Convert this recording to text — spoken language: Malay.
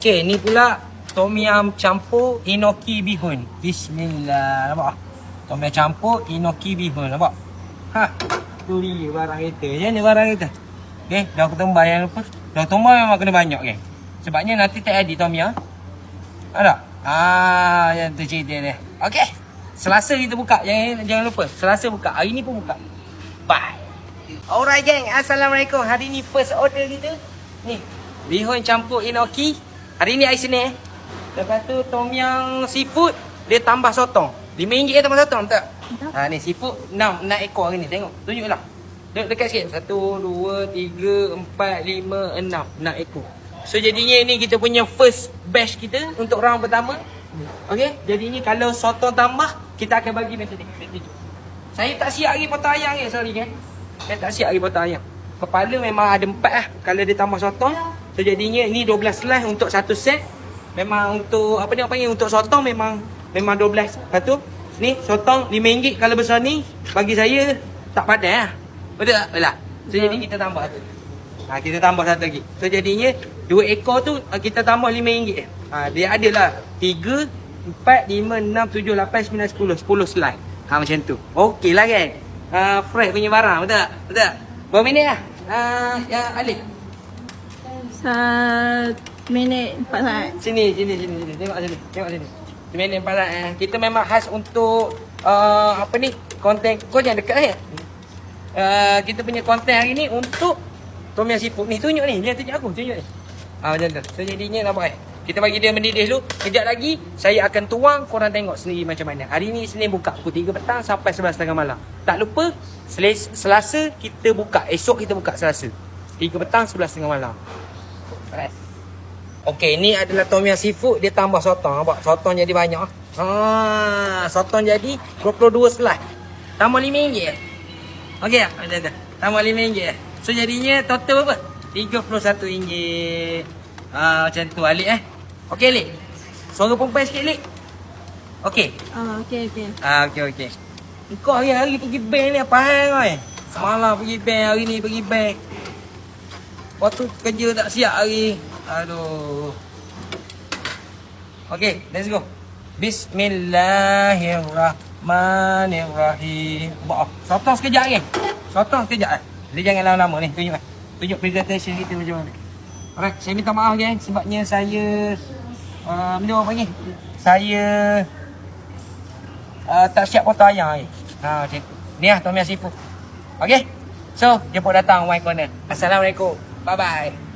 Okay, ni pula tom yum campur enoki bihun. Bismillah. Nampak? Tom yum campur enoki bihun. Nampak? Ha. Tu dia barang kita. Ya ni barang kita. Okay, daun ketumbar yang lupa. Daun ketumbar memang kena banyak, okay. Sebabnya nanti tak ada tom yum. Ada? Yang tu cerita dia. Okay. Selasa kita buka. Jangan lupa. Selasa buka. Hari ni pun buka. Bye. Alright gang. Assalamualaikum. Hari ni first order kita. Ni. Bihun campur enoki. Hari ni hari Senin. Lepas tu tom yum seafood. Dia tambah sotong. RM5 tambah sotong tak? Ni seafood 6 ekor hari ni. Tengok. Tunjuklah. Dekat sikit. 1, 2, 3, 4, 5, 6. 6 ekor. So jadinya ni kita punya first batch kita untuk round pertama. Okay. Jadinya kalau sotong tambah, kita akan bagi macam ni. Saya tak siap lagi potong ayam ni. Sorry kan. Saya tak siap lagi potong ayam. Kepala memang ada 4 lah. Kalau dia tambah sotong. So jadinya ni 12 slice untuk satu set. Memang untuk apa dia panggil, untuk sotong memang 12. Lepas tu ni sotong RM5 kalau besar ni bagi saya tak padan lah. Betul tak? Betul. So jadi kita tambah tu. Kita tambah satu lagi. So jadinya 2 ekor tu kita tambah RM5. Dia adalah 3, 4, 5, 6, 7, 8, 9, 10. 10 slide. Macam tu. Okey lah kan. Fresh punya barang. Betul tak? Betul tak? Berapa minit lah? Ya Alif. 1 minit 4 saat. Sini. Tengok sini. 1 minit 4 saat. Kita memang khas untuk apa ni? Konten. Kau jangan dekat ya. Kita punya konten hari ni untuk tom yum seafood ni. Tunjuk ni. Dia tunjuk aku. Tunjuk ni. Macam tu. So jadinya nampak kita bagi dia mendidih dulu. Kejap lagi saya akan tuang. Korang tengok sendiri macam mana. Hari ni Senin buka pukul 3 petang sampai 11.30 malam. Tak lupa Selasa kita buka. Esok kita buka Selasa 3 petang 11.30 malam. Alright. Okay, ni adalah tom yum seafood. Dia tambah sotong. Nampak? Sotong jadi banyak. Sotong jadi 22 slice. Tambah RM5. Okay tak? Macam tu. Tambah RM5. So jadinya total berapa? RM31. Macam tu Alik Okay Alik. Suara perempuan sikit Alik. Okay. Okay. Kau hari-hari pergi bank ni apa hal kau? Semalam pergi bank, hari ni pergi bank. Waktu kerja tak siap hari. Aduh. Okay, let's go. Bismillahirrahmanirrahim. Sotong sekejap lagi. Dia jangan lama-lama ni. Tunjuk presentation kita macam mana. Alright, saya minta maaf geng sebabnya saya benda orang panggil. Saya tak siap potong ayam ni. Macam tu. Ni lah tom yum seafood. Okay. So, jemput datang Y Corner. Assalamualaikum. Bye-bye.